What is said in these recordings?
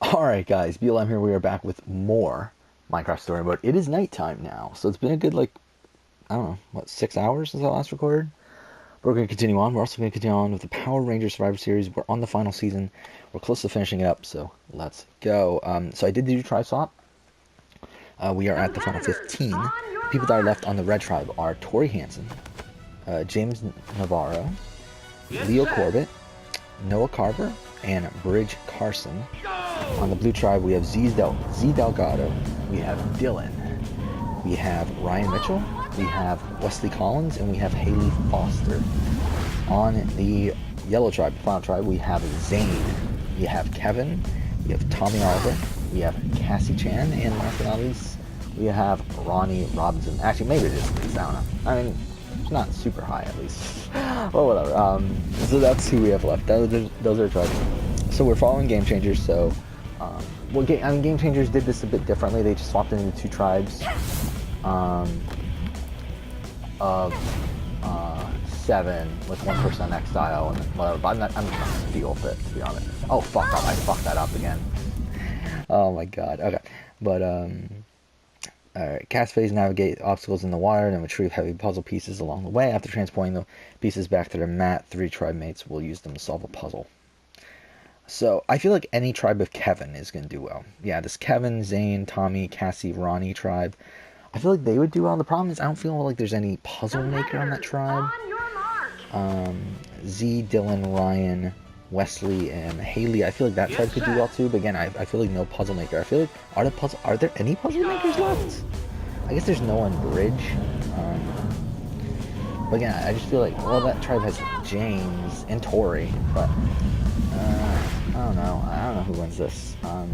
Alright guys, BLM here, we are back with more Minecraft Story Mode. It is nighttime now, so it's been a good, I don't know, what, 6 hours since I last recorded? We're going to continue on. We're also going to continue on with the Power Rangers Survivor Series. We're on the final season. We're close to finishing it up, so let's go. So I did do Tribe Swap. We are at the final 15. The people that are left on the Red Tribe are Tori Hansen, James Navarro, Leo Corbett, Noah Carver, and Bridge Carson. On the Blue Tribe, we have Z Delgado, we have Dylan, we have Ryan Mitchell, we have Wesley Collins, and we have Haley Foster. On the Yellow Tribe, the final tribe, we have Zane, we have Kevin, we have Tommy Oliver, we have Cassie Chan, and last but not least, we have Ronnie Robinson. Actually, maybe it is at least, I don't know. I mean, it's not super high at least. Well, whatever. So that's who we have left. Those are tribes. So we're following Game Changers, so Game Changers did this a bit differently. They just swapped into 2 tribes of 7 with 1 person on Exile and whatever. But I'm not gonna deal with it, to be honest. Oh fuck! I fucked that up again. Oh my god. Okay, but Alright, cast phase, navigate obstacles in the water, and retrieve heavy puzzle pieces along the way. After transporting the pieces back to their mat, 3 tribe mates will use them to solve a puzzle. So, I feel like any tribe of Kevin is going to do well. Yeah, this Kevin, Zane, Tommy, Cassie, Ronnie tribe, I feel like they would do well. The problem is I don't feel like there's any puzzle maker on that tribe. Z, Dylan, Ryan, Wesley, and Haley, I feel like that tribe could do well too, but again, I feel like no puzzle maker. I feel like, are there any puzzle makers left? I guess there's no one Bridge. But again, I just feel like, well, that tribe has James and Tori, but I don't know who wins this. I'm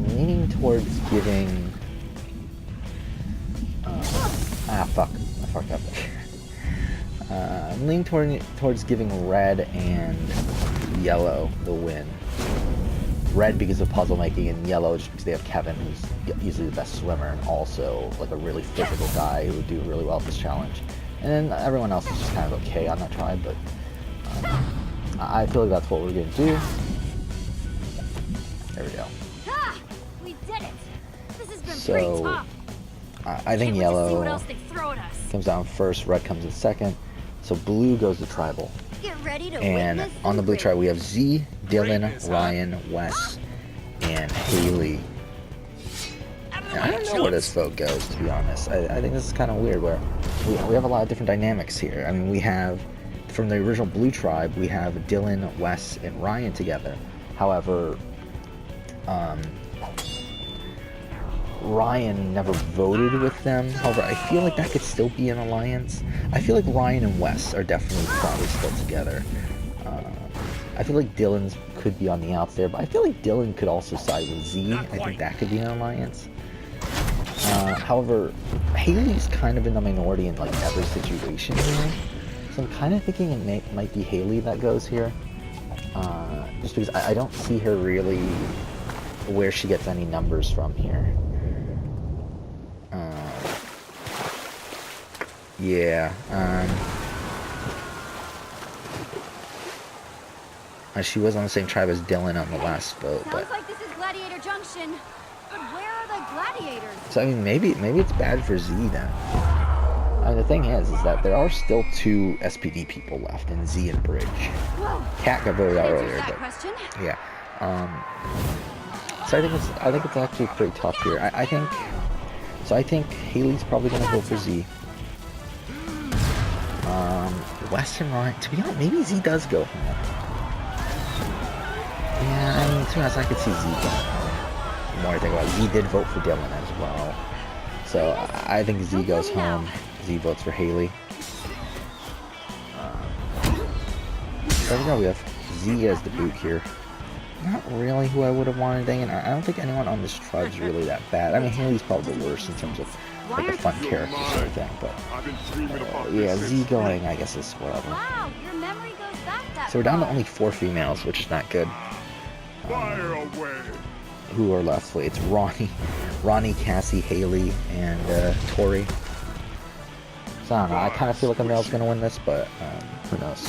leaning towards giving fuck, I fucked up. I'm leaning towards giving Red and Yellow the win. Red because of puzzle making, and Yellow just because they have Kevin, who's easily the best swimmer and also like a really physical guy who would do really well at this challenge. And then everyone else is just kind of okay on that tribe, but I feel like that's what we're gonna do. There we go. We did it. This has been pretty tough. I think Yellow comes down first, Red comes in second, so Blue goes to tribal. Get ready to And on the Blue tribe we have Z, Dylan, Ryan, Wes, and Haley. And I don't know where this vote goes, to be honest. I think this is kind of weird, where we have a lot of different dynamics here. I mean, we have, from the original Blue tribe, we have Dylan, Wes, and Ryan together. However, Ryan never voted with them. However, I feel like that could still be an alliance. I feel like Ryan and Wes are definitely probably still together. I feel like Dylan's could be on the outs there, but I feel like Dylan could also side with Z. I think that could be an alliance. However, Haley's kind of in the minority in like every situation here. So I'm kind of thinking it might be Haley that goes here. Just because I don't see her really where she gets any numbers from here. Yeah, she was on the same tribe as Dylan on the last vote, but sounds like this is Gladiator Junction. But where are the gladiators? so I mean maybe it's bad for Z then. I mean the thing is that there are still 2 SPD people left in Z and Bridge. Cat got voted out earlier, but yeah. So I think it's actually pretty tough here. I think Haley's probably gonna go for Z. Wes and Ryan, to be honest, maybe Z does go home. Yeah, I mean, to be honest, I could see Z going home. The more I think about it, Z did vote for Dylan as well. So I think Z goes home. Z votes for Haley. There we go, we have Z as the boot here. Not really who I would have wanted, and I don't think anyone on this tribe is really that bad. I mean, Haley's probably the worst in terms of like a fun character sort of thing, but yeah, Z going, I guess, is whatever. Wow, your memory goes back that So we're down to only 4 females, which is not good. Who are left? Wait, it's Ronnie, Cassie, Haley, and Tori. So I don't know, I kind of feel like a male's gonna win this, but who knows.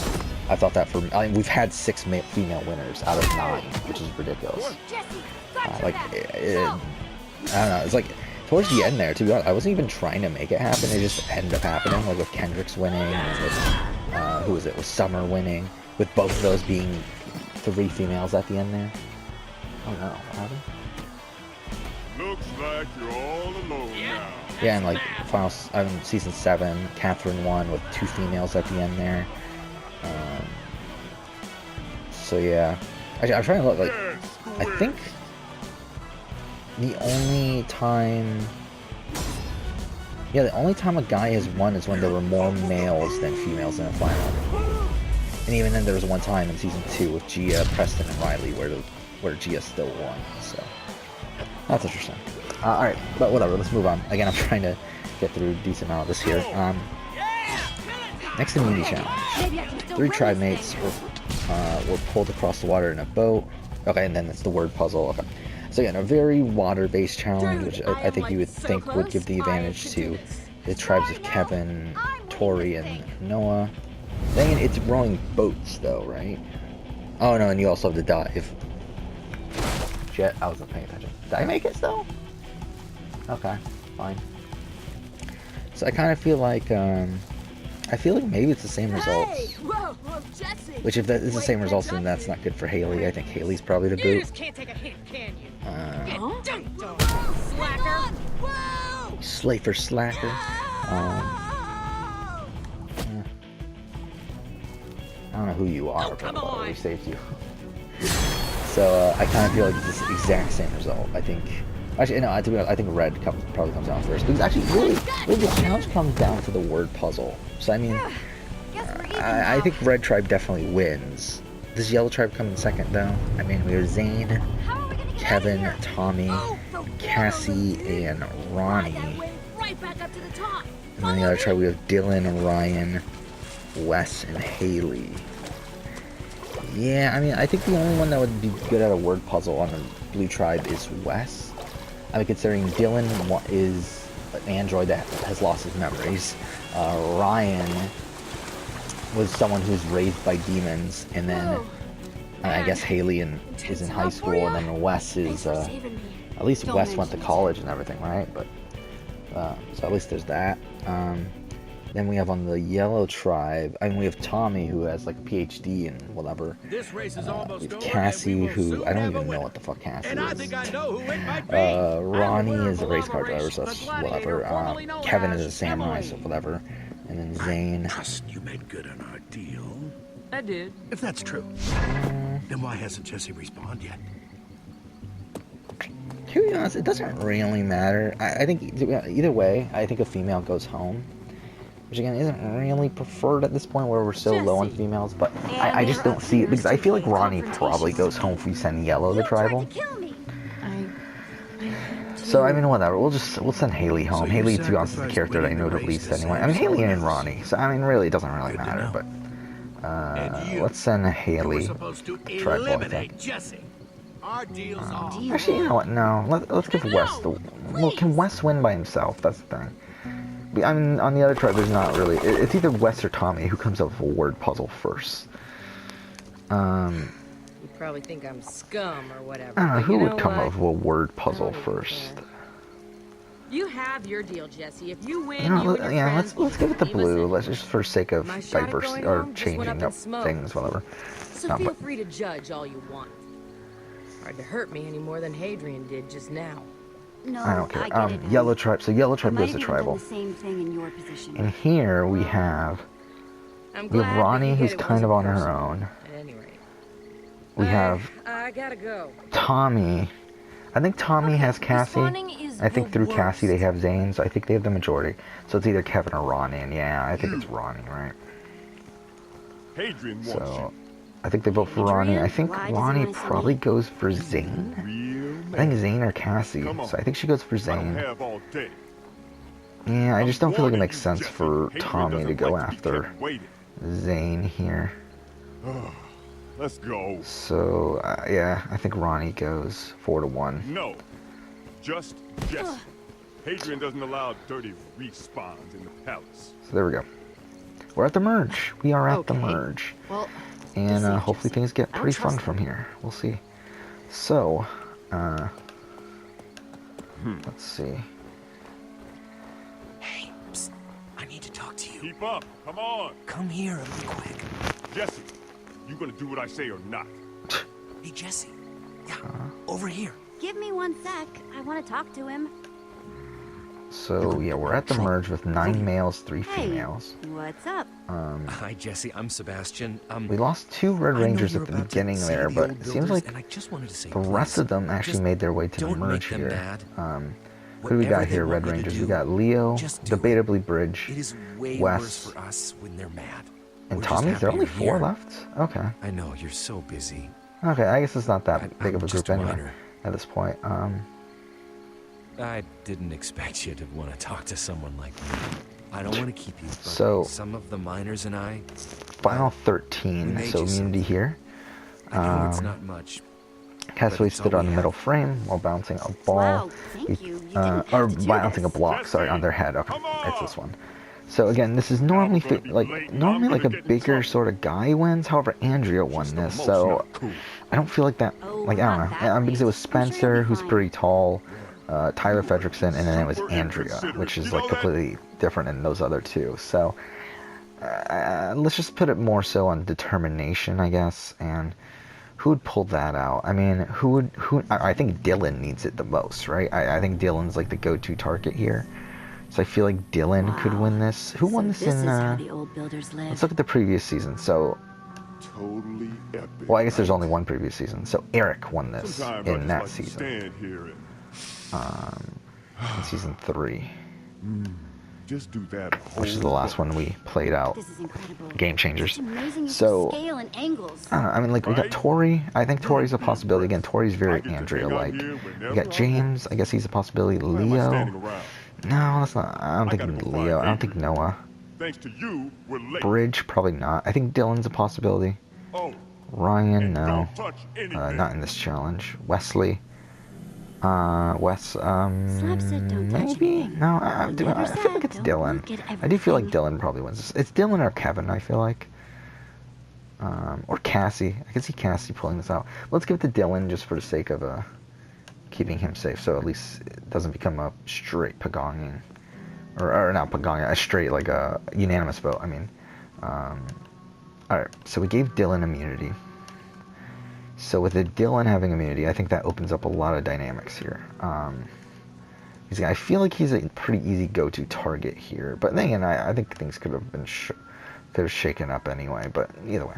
I thought that for, I mean, we've had 6 female winners out of 9, which is ridiculous. Jesse, got Like, back. I Go. don't know, it's like, towards the end there, to be honest, I wasn't even trying to make it happen, it just ended up happening, like with Kendrick's winning, and with, who was it, with Summer winning, with both of those being 3 females at the end there. Oh no, what happened? Looks like you're all alone now. Yeah, and like, season 7, Catherine won with 2 females at the end there. So yeah, actually, I'm trying to look, like, I think the only time a guy has won is when there were more males than females in a final. And even then, there was one time in season 2 with Gia, Preston, and Riley where Gia still won. So that's interesting. All right, but whatever. Let's move on. Again, I'm trying to get through a decent amount of this here. Next immunity challenge. Maybe I can still 3 win tribe this mates thing. were pulled across the water in a boat. Okay, and then it's the word puzzle. Okay. So again, a very water-based challenge, which I think you would think would give the advantage to the tribes of Kevin, Tori, and Noah. Then it's rowing boats, though, right? Oh no, and you also have to dive. Shit, I wasn't paying attention. Did I make it still? Okay, fine. So I kind of feel like, maybe it's the same results. Whoa, Jesse. Which, if that is the same results, then that's not good for Haley. I think Haley's probably the You boot. just can't take a hint, can you? Huh? Don't, slacker. Whoa! Slay for slacker. I don't know who you are, Oh, but come whatever, on. we saved you. So I kind of feel like it's the exact same result. I think. Actually, no. To be honest, I think red probably comes down first. Because actually, really, the challenge comes down to the word puzzle. So I mean, Guess we're even I now. think red tribe definitely wins. Does yellow tribe come in second though? I mean, we have Zane, How are we gonna get Kevin, out of here? Tommy, Oh, the Cassie, and Ride Ronnie. that way right back up to the top. And then the other tribe, we have Dylan, Ryan, Wes, and Haley. Yeah, I mean, I think the only one that would be good at a word puzzle on the blue tribe is Wes. I mean, considering Dylan is an android that has lost his memories. Ryan was someone who's raised by demons, and then Whoa. I guess Haley is in high school, and then Wes Thanks is for saving me. at least Don't Wes went to mention it. college and everything, right? But so at least there's that. Then we have on the yellow tribe, I mean, we have Tommy, who has like a PhD and whatever. This race is We almost have over, and we Cassie, will who soon I don't have a even know winner. what the fuck Cassie And I is. think I know who it might be. Ronnie I'm the is a winner race of car the driver, so race, that's the gladiator whatever. formerly known Kevin as is a samurai, Emily. so whatever. And then Zane. Trust you made good on our deal. I did. If that's true, then why hasn't Jesse respawned yet? To be honest, it doesn't really matter. I think either way, I think a female goes home. Which again isn't really preferred at this point where we're so low on Jesse. females, but I just don't see it because I feel like Ronnie probably goes home if we send Yellow the You tried tribal. to kill me. So I mean whatever, we'll send Haley home. So you Haley, to be honest, is the sacrificed character that I winning know the the race least to anyway. save I mean Haley someone and else. Ronnie, so I mean really it doesn't really Good to matter, know. but And you, let's send you were Haley. supposed to Tribal, I think. eliminate Jesse. Our deal's off. Actually, you know what? No, let's give Wes the. Well, can Wes win by himself? That's the thing. I mean, on the other tribe, there's not really. It's either Wes or Tommy who comes up with a word puzzle first. You probably think I'm scum or whatever. I don't know but who you would know come what? up with a word puzzle I don't even first. care. You have your deal, Jesse. If you win, You know, you and your yeah, friends let's give it the will leave us blue. in. Let's just for sake of My shot at diversity going or home just went changing up in up smoke. things, whatever. So No, feel but- free to judge all you want. Hard to hurt me any more than Hadrian did just now. No, I don't care. get it, Yellow honey. tribe. So yellow I tribe might goes have to even done tribal. the same thing in your position. And here we have I'm we glad have that Ronnie, you who's get it kind of on wasn't her personal, own. At any rate. We have I gotta go. Tommy. I think Tommy has Cassie. Respawning is I think the through Cassie they worst. have Zane, so I think they have the majority. So it's either Kevin or Ronnie, and yeah, I think it's Ronnie, right? Hadrian wants So I think they vote for Ronnie. I think Why does he Ronnie want to see probably me? goes for you. Zane. Real I think man. Zane or Cassie. Come on. So I think she goes for I don't Zane. have all day. Yeah, I just don't feel like it warning makes you, sense Jesse. for Hadrian Tommy to doesn't go like to be after kept waiting. Zane here. Let's go. So yeah, I think Ronnie goes 4-1. No, just Jesse. Hadrian doesn't allow dirty respawns in the palace. So there we go. we're at the merge. We are at the Okay. merge. Well, And be safe, hopefully Jesse. things get I don't pretty fun trust from them. here. We'll see. So, let's see. Hey, psst. I need to talk to you. Keep up. Come on. Come here, it'll be quick. Jesse, you gonna do what I say or not? Hey, Jesse. Yeah, over here. Give me 1 sec. I want to talk to him. So, yeah, we're at the merge with 9 males, 3 Hey, females. what's up? Hi, Jesse. I'm Sebastian. We lost 2 Red I know Rangers you're at the about to beginning see there, the but old it seems builders, like and I just wanted to say, the rest please, of them actually just made their way to the don't merge make them here. mad. Who do we got Whatever here, they Red want you to Rangers? do, We got Leo, just do it. Debatably Bridge, It is way Wes, worse for us when they're mad. and We're just Tommy. Is there happy only you're 4 here. left? Okay. I know, you're so busy. Okay, I guess it's not that big of a I'm just group a anyway minor. at this point. I didn't expect you to want to talk to someone like me. I don't want to keep you, but So- some of the miners and I... Final we 13, made so you immunity something. here. I know it's not much. Castaway it's all stood on we the middle have. frame while bouncing a ball. Wow, thank you. You didn't have or to do bouncing a this. block, sorry, on their head. Okay, Come it's this on. one. So again, this is normally I'm gonna be like late. normally I'm like a gonna get in bigger trouble. sort of guy wins. However, Andrea won Just this, the most so not cool. I don't feel like that. Oh, Like I not don't know, that because it was late. I'm sure you'll Spencer, be who's fine. pretty tall, Tyler Fredrickson, and then it was Super Andrea, inconsiderate. which is You like know that? completely different than those other two. So let's just put it more so on determination, I guess, and. Who would pull that out? I mean, I think Dylan needs it the most, right? I think Dylan's like the go-to target here. So I feel like Dylan could Wow. win this. Who won So this this in, is how the old builders live. let's look at the previous season. So, Totally epic. well, I guess there's right? only one previous season. So Eric won this Sometimes I in just that like to season, stand here and in season 3, just do that. which is the last one we played out. This is incredible. Game Changers. It's amazing use So, of scale and angles. I don't know, I mean, like, we got Right? Tori. I think Tori's a possibility. Again, Tori's very I get to hang out Andrea-like. here We whenever got I James. I guess he's a possibility. Why am I Leo. standing around? No, that's not. I don't I think gotta go Leo. find I don't think Adrian. Noah. Thanks to you, we're late. Bridge, probably not. I think Dylan's a possibility. Oh, Ryan, and no. don't touch anything. Not in this challenge. Wesley. Wes, Slab said don't touch maybe? anything. No, I feel Never like said it's don't Dylan. look at I do feel like everything. Dylan probably wins this. It's Dylan or Kevin, I feel like. Or Cassie. I can see Cassie pulling this out. Let's give it to Dylan just for the sake of keeping him safe, so at least it doesn't become a straight pagonging. Or not pagonging, a straight, like a unanimous vote, I mean. Alright, so we gave Dylan immunity. So with the Dylan having immunity, I think that opens up a lot of dynamics here. I feel like he's a pretty easy go-to target here, but then again, I think things could have been shaken up anyway. But either way,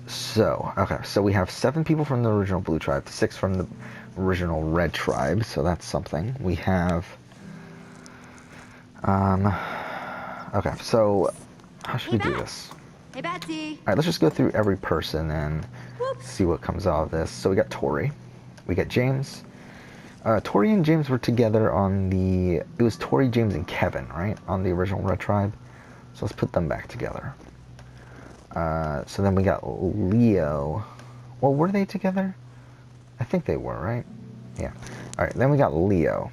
so we have 7 people from the original Blue Tribe, 6 from the original Red Tribe, so that's something. We have, okay, so how should we do this? Hey, Betsy. Alright, let's just go through every person and Whoops. see what comes out of this. So we got Tori. We got James. Tori and James were together on it was Tori, James, and Kevin, right? On the original Red Tribe. So let's put them back together. So then we got Leo. Well, were they together? I think they were, right? Yeah. Alright, then we got Leo.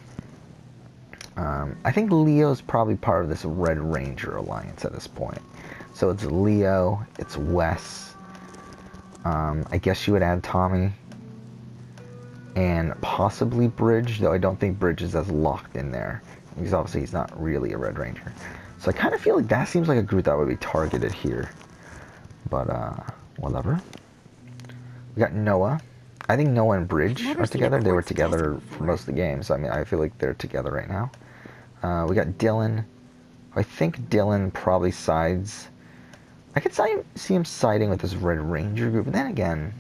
I think Leo's probably part of this Red Ranger alliance at this point. So it's Leo, it's Wes, I guess you would add Tommy, and possibly Bridge, though I don't think Bridge is as locked in there, because obviously he's not really a Red Ranger. So I kind of feel like that seems like a group that would be targeted here, but whatever. We got Noah. I think Noah and Bridge I've never are seen a together. They were quartz together test for before. most of the games. I mean, I feel like they're together right now. We got Dylan. I think Dylan probably sides. I could see him siding with this Red Ranger group, but then again,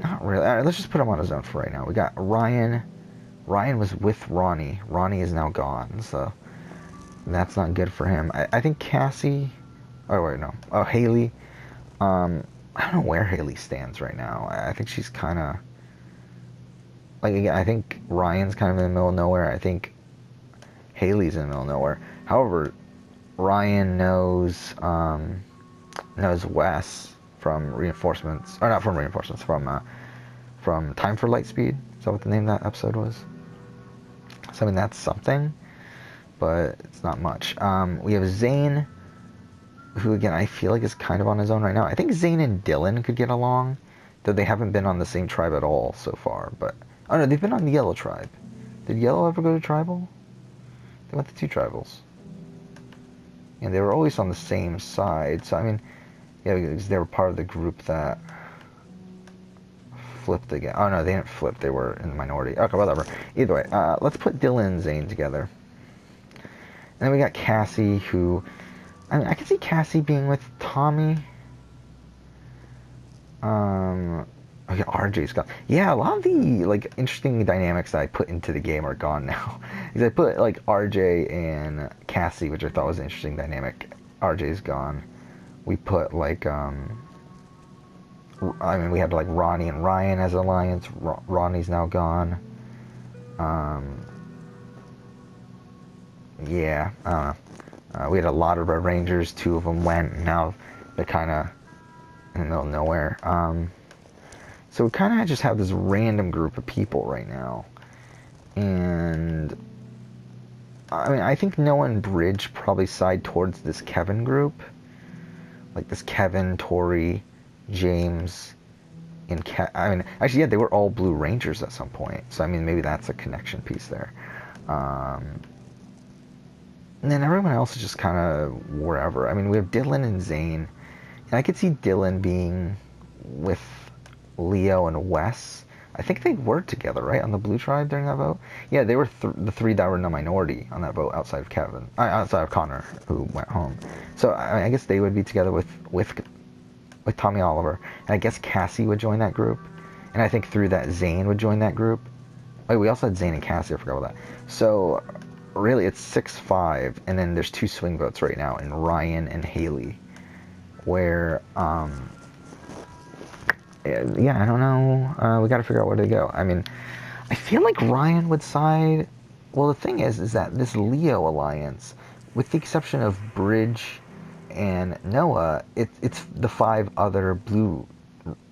not really. All right, let's just put him on his own for right now. We got Ryan. Ryan was with Ronnie. Ronnie is now gone, so that's not good for him. I think Cassie. Oh wait, no. Oh, Haley. I don't know where Haley stands right now. I think she's kind of like, again, I think Ryan's kind of in the middle of nowhere. I think Haley's in the middle of nowhere. However, Ryan knows Wes from Reinforcements, or not from Reinforcements, from Time for Lightspeed. Is that what the name of that episode was? So I mean, that's something. but it's not much. We have Zane, who again I feel like is kind of on his own right now. I think Zane and Dylan could get along, though they haven't been on the same tribe at all so far. But oh no, they've been on the Yellow tribe. Did Yellow ever go to tribal? They went to 2 tribals, and they were always on the same side. So I mean, yeah, because they were part of the group that flipped again. Oh no, they didn't flip. They were in the minority. Okay, whatever. Either way, let's put Dylan and Zane together. And then we got Cassie, who, I mean, I can see Cassie being with Tommy. Okay, RJ's gone. Yeah, a lot of the like interesting dynamics that I put into the game are gone now. Because I put like RJ and Cassie, which I thought was an interesting dynamic. RJ's gone. We put like I mean, we had like Ronnie and Ryan as an alliance. Ronnie's now gone. Yeah, I don't know. We had a lot of Red Rangers. 2 of them went. And now they're kind of in the middle of nowhere. So we kind of just have this random group of people right now. And I mean, I think Noah and Bridge probably side towards this Kevin group. Like this Kevin, Tori, James, and I mean, actually, yeah, they were all Blue Rangers at some point. So, I mean, maybe that's a connection piece there. And then everyone else is just kind of wherever. I mean, we have Dylan and Zane. And I could see Dylan being with Leo and Wes. I think they were together, right, on the Blue Tribe during that vote? Yeah, they were the 3 that were in the minority on that vote outside of outside of Connor, who went home. So, I guess they would be together with Tommy Oliver, and I guess Cassie would join that group, and I think through that Zane would join that group. Wait, we also had Zane and Cassie, I forgot about that. So, really, it's 6-5, and then there's 2 swing votes right now, in Ryan and Haley, where, yeah, I don't know, we gotta figure out where to go. I mean, I feel like Ryan would side, well, the thing is that this Leo alliance, with the exception of Bridge and Noah, it's the 5 other blue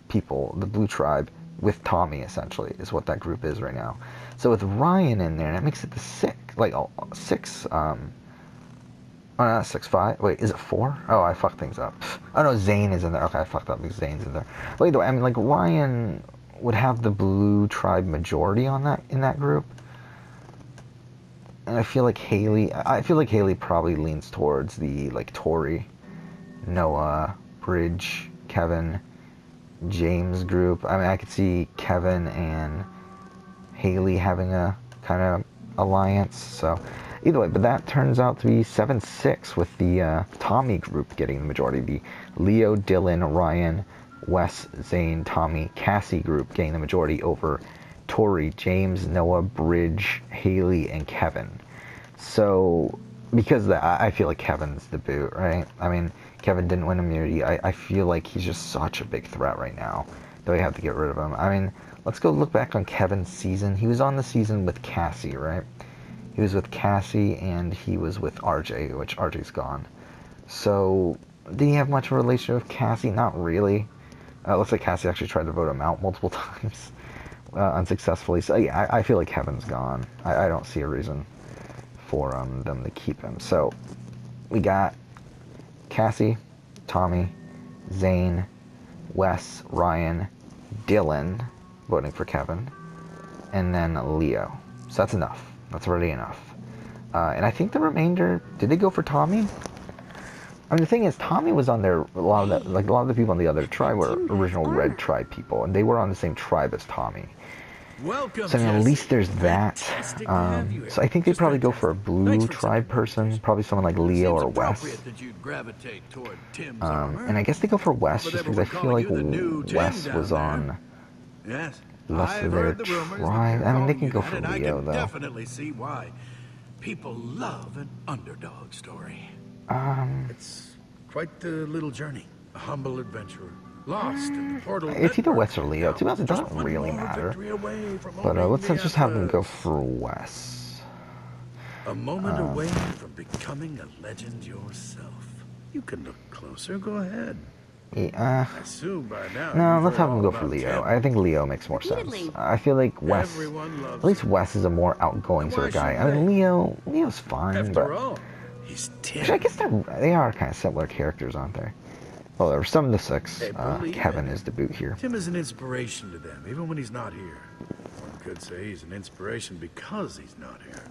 people, the Blue Tribe, with Tommy, essentially, is what that group is right now. So with Ryan in there, that makes it the 6, like, 6, oh, not 6-5, wait, is it 4? Oh, I fucked things up. Oh no, Zane is in there. Okay, I fucked up because Zane's in there. But either way, I mean, like, Ryan would have the Blue Tribe majority in that group. And I feel like Haley probably leans towards the, like, Tori, Noah, Bridge, Kevin, James group. I mean, I could see Kevin and Haley having a kind of alliance. So, either way, but that turns out to be 7-6 with the Tommy group getting the majority. The Leo, Dylan, Ryan, Wes, Zane, Tommy, Cassie group getting the majority over Tori, James, Noah, Bridge, Haley, and Kevin. So, because I feel like Kevin's the boot, right? I mean, Kevin didn't win immunity. I feel like he's just such a big threat right now that we have to get rid of him. I mean, let's go look back on Kevin's season. He was on the season with Cassie, right? He was with Cassie and he was with RJ, which RJ's gone. So, did he have much of a relationship with Cassie? Not really. Looks like Cassie actually tried to vote him out multiple times, unsuccessfully. So yeah, I feel like Kevin's gone. I don't see a reason for them to keep him. So, we got Cassie, Tommy, Zane, Wes, Ryan, Dylan, voting for Kevin, and then Leo. So that's enough. That's already enough. And I think the remainder, did they go for Tommy? I mean, the thing is, Tommy was on there. A lot of the people on the other tribe were original Red Tribe people, and they were on the same tribe as Tommy. Welcome, So I mean, at least there's that. Fantastic to have you here. So I think they Just probably go for a fantastic. Blue Thanks for Tribe taking person, probably someone like Leo or Seems Wes. appropriate that you'd gravitate toward Tim's armor. And I guess they go for Wes With just because I everyone feel like calling you the new Tim Wes down was there. on Yes, less I've of their heard the rumors that tribe. they're I mean, they calling can you go that, for and I Leo can though. definitely see why. People love an underdog story. It's quite the little journey. A humble adventurer, lost in the portal. It's either network. Wes or Leo. To be honest, it Just doesn't one really more matter. victory away from But owning let's the just have them go Atlas. for Wes. A moment away from becoming a legend yourself. You can look closer. Go ahead. Yeah, I assume by now. no, you've let's heard have him all go for about Leo. Tim. I think Leo makes more sense. Repeatedly. I feel like Wes, Everyone loves at least him. Wes is a more outgoing And sort of why guy. I should mean, they? Leo's fine, After but all, he's actually, I Tim. guess they are kind of similar characters, aren't they? Well, there were some of the six. They believe Kevin it. is the boot here. Tim is an inspiration to them, even when he's not here. One could say he's an inspiration because he's not here.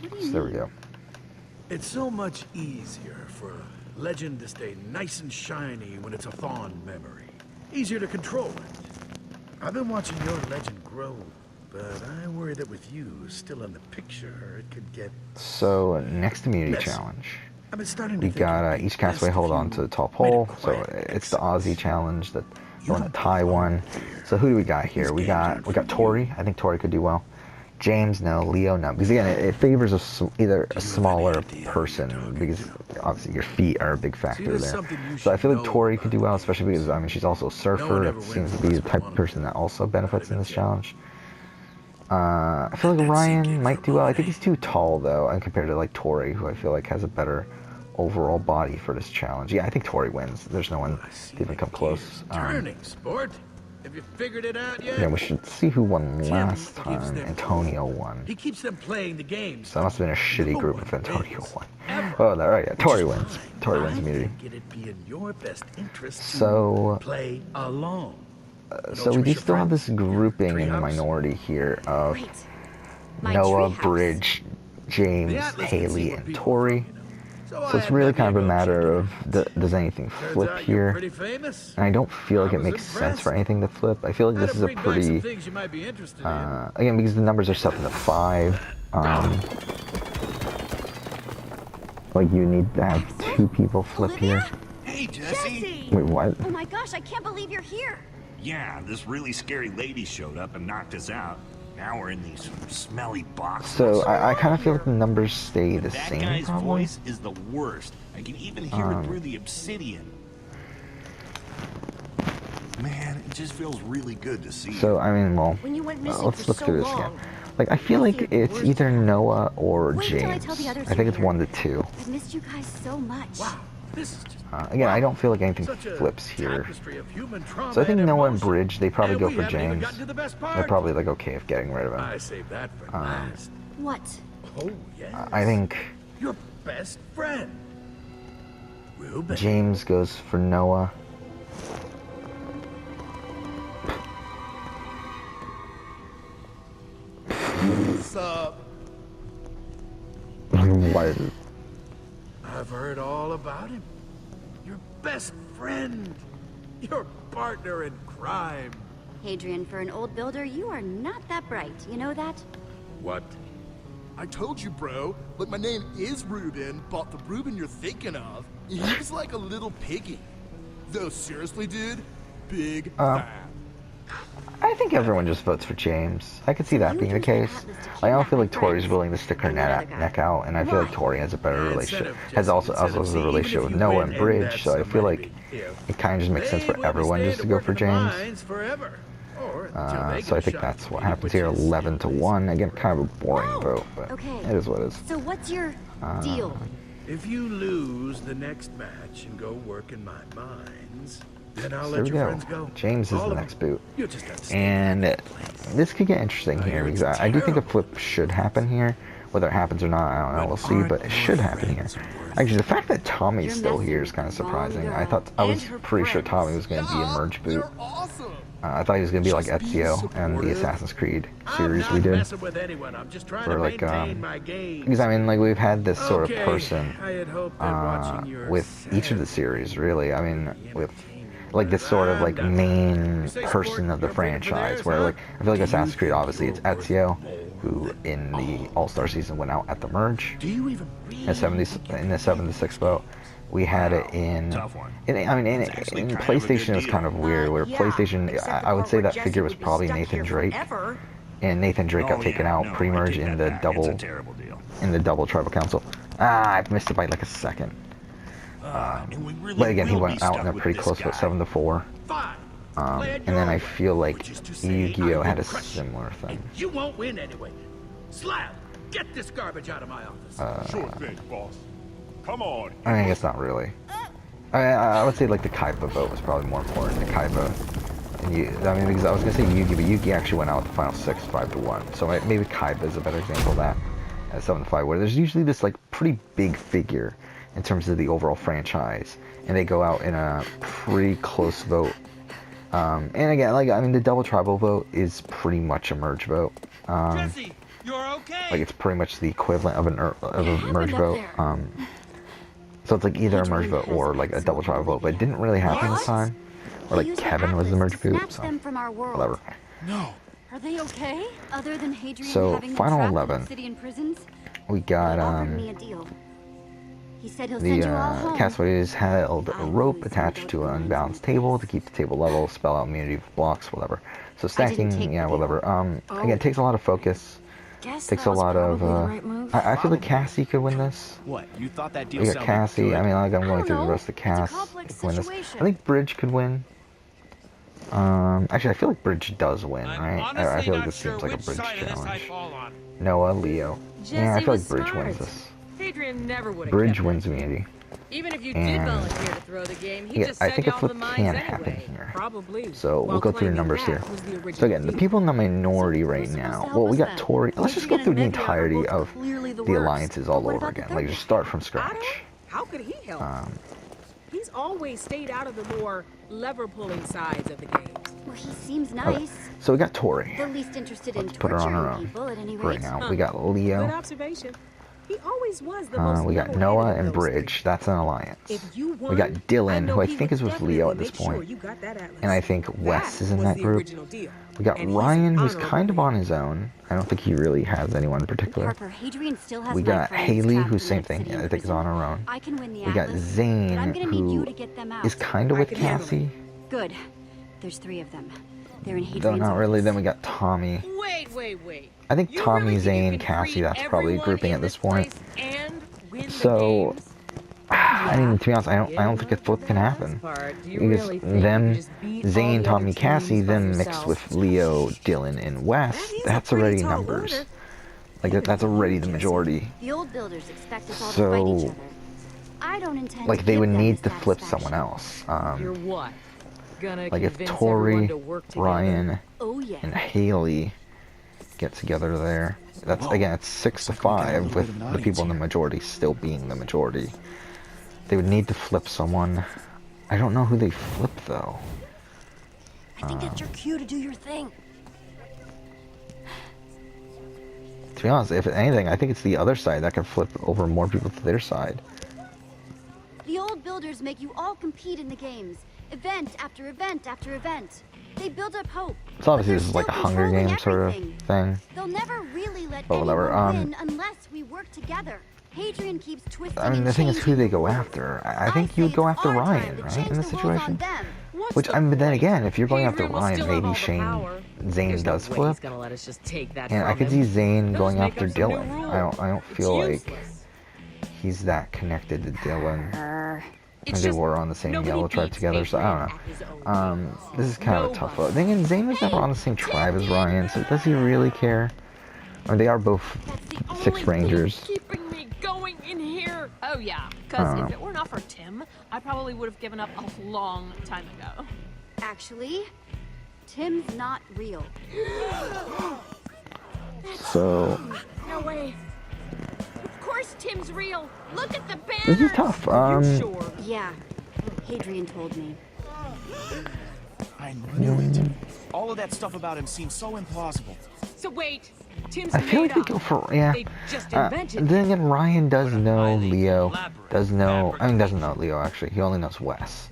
What do you So there we mean? go. It's so much easier for a legend to stay nice and shiny when it's a fond memory. Easier to control it. I've been watching your legend grow, but I worry that with you still in the picture, it could get... So next community Yes. challenge. I've been starting to We think got it'd be each castaway best hold if on you to the top made a hole. So quiet it's the exodus. Aussie challenge that You want to don't tie belong one. here. So who do we got here? These We games got aren't we for got you. Tori. I think Tori could do well. James, no. Leo, no. Because again, it favors either a have smaller any idea who you're person, talking because to? obviously your feet are a big factor there's there. something you So I should feel like know Tori could about do well, the especially because I mean she's also a surfer. one That ever seems wins to be the unless type one of of person them. that also benefits in Not this even challenge. I feel like that sink in Ryan might for do well. I a think he's too tall though, and compared to like Tori, who I feel like has a better overall body for this challenge. Yeah, I think Tori wins. There's no one I see to even the come close. gears turning, sport. Have you figured it out yet? Yeah, we should see who won Tim last gives time. them Antonio hope. won. He keeps them playing the games. So that must have been a shitty No group one if Antonio wins, won. ever. Oh, all right, yeah. Which Tori is wins. fine. Tori I wins immunity. think it'd be in your best interest to So, play along. so we do still have this grouping in the minority here of Wait. My Noah, treehouse. Bridge, James, The Atlas can see Haley, what and people Tori. are So I it's had really Nebula kind of a go matter check it of does anything out. flip Turns out you're here? pretty famous. And I don't feel like I it was makes sense for impressed. anything to flip. I feel like Had this to is a bring back some pretty things you might be interested in. again because the numbers are set to 5. Like you need to have 2 people flip here. Hey, Jesse. Jesse! Wait, what? Oh my gosh, I can't believe you're here. Yeah, this really scary lady showed up and knocked us out. Now we're in these smelly boxes. So I kind of feel like the numbers stay the that same guy's probably. voice is the worst. I can even hear it through the obsidian. Man, it just feels really good to see. So I mean, well, When you went missing let's for look so through this again. long, Like I feel like it's either Noah or Wait till I James. tell the others I think you're it's here. 1 to 2. I've missed you guys so much. Wow, this is just Again, I don't feel like anything such a flips here. tapestry of human trauma So I think and Noah and emotion. Bridge, they probably And go we for haven't even James. gotten to the best They're part. probably like okay if getting rid of him. I saved that for last. What? Oh yes. I think your best friend, Ruben. James goes for Noah. What's up? What? I've heard all about him. Your best friend, your partner in crime. Hadrian, for an old builder, you are not that bright. You know that? What? I told you, bro. Look, my name is Ruben, but the Ruben you're thinking of, he was like a little piggy. Though seriously, dude, big fan. I think everyone just votes for James. I could see that You being the used the case. Atlas to I don't kidnap feel my like Tori's friends. willing to stick her And that other guy. neck out, and I feel like Why? Tori has a better Incentive, relationship. Jesse, Has also incentive. See, a even relationship if with you Noah win, and and Bridge, that's so I feel like somebody, you know, it kind of just makes sense they for will everyone stay just to go work for in the James. mines forever. Or until they So I get think shot that's and what beat, happens which here, is 11 to 1. Again, kind of a boring Oh, vote, but okay. it is what it is. So what's your deal? If you lose the next match and go work in my mines, then I'll There let we your go. friends go. James is All the of them. next boot. You'll just have to stay And in that place. this could get interesting here because I do think a flip should happen here. Whether it happens or not, I don't know. We'll see, but it should happen here. Actually, the fact that Tommy's You're still messing here is kind of with the wrong surprising. girl. I was And her pretty sure friends. Tommy was going to be a merge boot. They're awesome. I thought he was going to be like Just be Ezio and the supportive. Assassin's Creed I'm series not we did. messing with anyone. I'm just trying Or to like, maintain my game. Because I mean, like we've had this sort Okay, of person I had hoped that watching your with each of the sad series, really. I mean, with entertainment, like this sort of like I'm done. main You say person sport, of the you're picking for franchise. theirs, Where huh? like I feel like Do Assassin's you Creed, think obviously it's you're worth Ezio, more? who in the All-Star season went out at the merge. Do you even In the 7-6 vote. We had it in. Tough one. I mean, in actually kind of a PlayStation, good it was kind deal. of weird. Where Yeah, PlayStation, except I the would part say where that Jesse figure was would be probably stuck Nathan here Drake, forever. and Nathan Drake got Oh, taken yeah, out no, I pre-merge take in that the back. double It's a terrible deal. tribal council. I missed it by like a second. And we really But again, he will went be out stuck in a with pretty this close guy. vote, 7-4. Fine. And Play it then your I way, feel like which is to say, Yu-Gi-Oh I had will a crush you. similar thing. And you won't win anyway. Slab, get this garbage out of my office. Sure thing, boss. Come on. I mean, I guess not really. I would say like the Kaiba vote was probably more important. The Kaiba, and I mean, because I was gonna say Yugi, but Yugi actually went out with the final 6, 5-1. So maybe Kaiba is a better example of that at 7-5, where there's usually this like pretty big figure in terms of the overall franchise, and they go out in a pretty close vote. And again, like I mean, the double tribal vote is pretty much a merge vote. Jesse, you're okay. Like it's pretty much the equivalent of a merge vote. So it's like either a merge vote or like a double tribal vote, but it didn't really happen this time. Or like Kevin was the merge vote, so whatever. No. Are they okay? Other than Hadrian So, having them final trapped in 11. obsidian prisons? We got He offered me a deal. He said he'll the send you all home. castaways held a rope attached to an unbalanced table to keep the table level, spell out immunity for blocks, whatever. So stacking, take yeah, the deal. whatever. Again, it takes a lot of focus. Guess Takes that a was lot of. probably the right move. I feel like Cassie could win this. What? You thought that deal We got sounded Cassie. good? I mean, like I'm going don't through the know. rest of the It's a cast. complex Could win this. I situation. think Bridge could win. Actually, I feel like Bridge does win, I'm right? honestly I feel like not this sure seems like a which Bridge side of this I challenge. fall on. Noah, Leo. Yeah, I Jesse feel was like Bridge smart. wins this. Hadrian never would have Bridge kept wins it. immunity. Even if you And- did volunteer to throw the game, he Yeah, just I set think you a off the flip mines can anyway. happen here. Probably. So we'll While go through the claiming numbers that here. was the So original again, the deal. people in the minority So right who's supposed now. to help Well, we us got then? Tori. Let's just go Hadrian through the and Medea are entirety both of clearly the the worst. alliances all But what over about the again. Like third just start from Otto? scratch. How could he help? Um, He's always stayed out of the more lever-pulling sides of the games. Well, he seems okay. nice. So we got Tori The least interested in Let's put her on her torturing own people at any right rate. now. We got Good Leo. observation. He always was the most We got level-headed Noah of and those Bridge. three. That's an alliance. If you won, We got I Dylan, know who I he think would is with Leo at definitely this make sure point. you got that atlas. And I think Wes is in was that the group. original deal. We got And he's Ryan, who's honorable kind of man. on his own. I don't think he really has anyone in particular. Harper, Hadrian still has We my got friends Haley, trapped who's in same that thing. obsidian Yeah, I think is prison. on her own. I can win the We got atlas, Zane, but I'm gonna need you who to get them out. is kind of I with can handle Cassie. Good. There's 3 of them. They're in Though Hadrian's not really. office. Then we got Tommy. Wait. I think You Tommy, really think Zane, you can Cassie, free that's probably everyone grouping in at this this point. place and win the So, games? I mean, to be honest, I don't think a flip can happen. Because them, Zane, Tommy, Cassie, them mixed with Leo, Dylan, and Wes, that's already numbers. Like, that's already the majority. The old builders expect us all So, to fight each other. I don't intend Like, to they give would them need the to flip satisfaction. someone else. You're what? Gonna Like, if convince Tori, everyone to work together? Ryan, Oh yeah. and Haley get together there. That's again, it's 6-5 with the people in the majority still being the majority. They would need to flip someone. I don't know who they flip though. I think that's your cue to do your thing. To be honest, if anything, I think it's the other side that can flip over more people to their side. The old builders make you all compete in the games, event after event after event. They build up hope. So obviously but this is like a they're Hunger still Games sort of controlling thing. They'll never really let But whatever, anyone win unless we work together. Hadrian keeps twisting I mean, and the thing is who changing they the go rules. after. I think say you would go it's after our time Ryan, to right, change in this the rules on situation? them. Which, I mean, but then again, if you're going after Hadrian will Ryan, still have all maybe the Shane, power. Zane There's does no way flip. He's gonna let us just take that And I from could see him. Zane They'll going just make after up some new Dylan. rule. I don't It's feel like useless. he's that connected to Dylan. It's And they just were on the same nobody yellow tribe beats together, so I don't Hadrian at his own know. game. This is kind of a tough vote. Nobody. Then again, Zane was never on the same tribe as Ryan, so does he really care? Or they are both That's the Six only Rangers. thing keeping me going in here. Oh yeah, because if it were not for Tim, I probably would have given up a long time ago. Actually, Tim's not real. so. No way. Of course Tim's real. Look at the banner. This is tough. You sure? Yeah, Hadrian told me. I knew it. All of that stuff about him seems so implausible. So wait, Tim's I feel made like they up. go for yeah. They just invented. Then again, Ryan does know highly Leo. elaborate Does know. I mean, doesn't know Leo actually. He only knows Wes.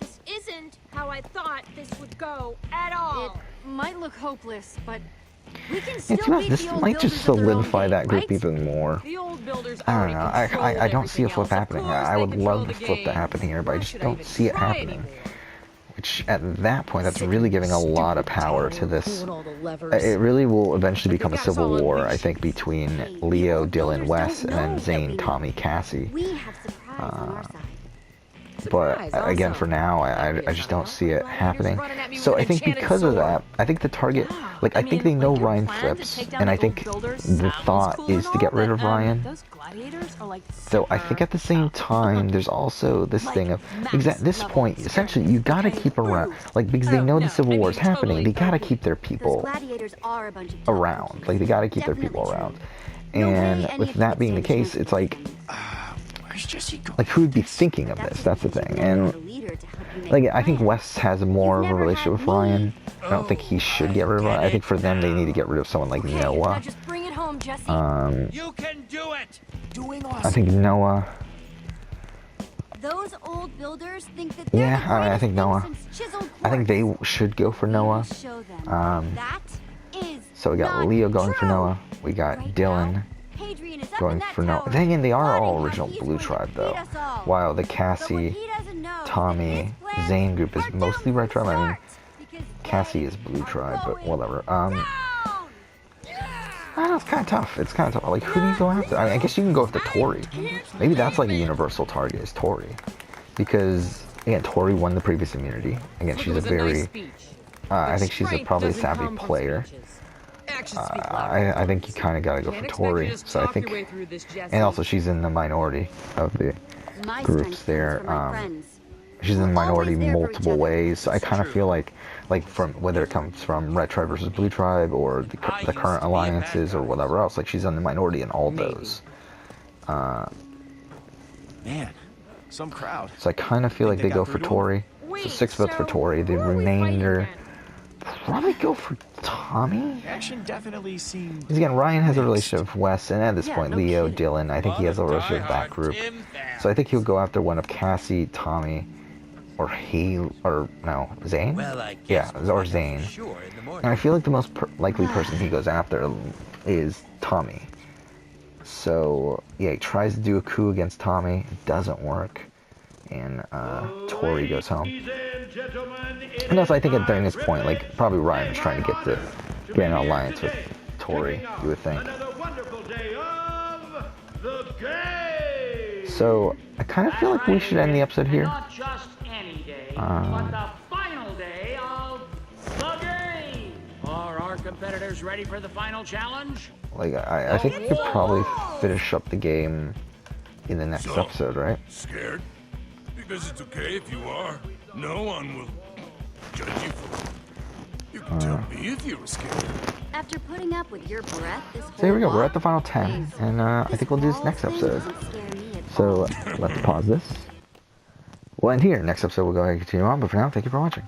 This isn't how I thought this would go at all. It might look hopeless, but we can Yeah, still to be honest, beat this the old might just builders at their own solidify game, that group right? even more. The old builders I don't already know. controlled I don't see a everything flip else. happening. Of course I they would control love the the flip to game. happen here, but I Why just should I don't even see it try happening. anymore? Which at that point, that's really giving a lot of power to this. Pulling all the levers. It really will eventually But they become a got us civil all war, I unleashed. think, between Hey, Leo, the old Dylan, builders Wes, don't and know then that Zane, we know. Tommy, Cassie. We have surprise on our side. but Surprise, again, also. for now, I just don't see it happening. So I think because of that, I think the target, like, I think they know Ryan flips, and I think the thought is to get rid of Ryan. Those gladiators are like So I think at the same time, there's also this thing of, at this point, essentially, you gotta keep around, like, because they know the Civil War is happening, they gotta keep their Those people gladiators are a bunch of around. Like, they gotta keep their people around. And with that being the case, it's like, Where's Jesse going? like, who'd be thinking of this? That's the thing. And like, I think Wes has more of a relationship with Ryan. I don't think he should get rid of Ryan. I think for them, they need to get rid of someone like Noah. Just bring it home, Jesse. You can do it! Doing I awesome. think Noah. Those old builders think that they're Yeah, the I think greatest Noah. thing since chiseled I think they quartz. should go for We will Noah. show them that is So we got not Leo going for true. Noah. We got Right Dylan now, Hadrian is up going in that for Noah. tower, Then again, they are plotting all how original he's Blue going to Tribe, defeat though. us all. While the But what Cassie, he doesn't know is that Tommy, his plan Zane group is are mostly doomed Red from Tribe. I mean, start, because Cassie they is Blue are Tribe, but going whatever. down. I don't know, it's kind of tough. It's kind of tough. Like, who do you go after? I mean, I guess you can go after Tori. Maybe that's like a universal target, is Tori. Because, again, Tori won the previous immunity. Again, she's a very, I think she's probably a savvy player. I think you kind of got to go for Tori. So I think, and also she's in the minority of the My groups strength there. comes from my friends. She's in the We're minority always there for each multiple other. ways, so I kind of feel like from whether it comes from Red Tribe versus Blue Tribe or the current alliances or whatever else, like she's in the minority in all those. Man, some crowd. So I kind of feel like they go for Tori. So 6 votes for Tori. The remainder probably go for Tommy. Action definitely seemed. Because again, Ryan has a relationship with Wes, and at this point, Leo, Dylan. I think he has a relationship with that group. So I think he'll go after one of Cassie, Tommy, or Zane? Or Zane. And I feel like the most likely person he goes after is Tommy. So, yeah, he tries to do a coup against Tommy. It doesn't work. And Tori goes home. And also, I think during this point, like, probably Ryan is trying to get an alliance with Tori, you would think. So, I kind of feel like we should end the episode here. Not just any day, but the final day of the game. Are our competitors ready for the final challenge? Like, I think we could probably finish up the game in the next episode, right? Scared? Because it's okay if you are. No one will judge you for it. You can tell me if you were scared. After putting up with your breath this So here we go, whole we're at the final walk, 10, please. and I This think we'll do this next walls thing episode. doesn't scare me at So all. let's pause this. We'll end here. Next episode we'll go ahead and continue on, but for now, thank you for watching.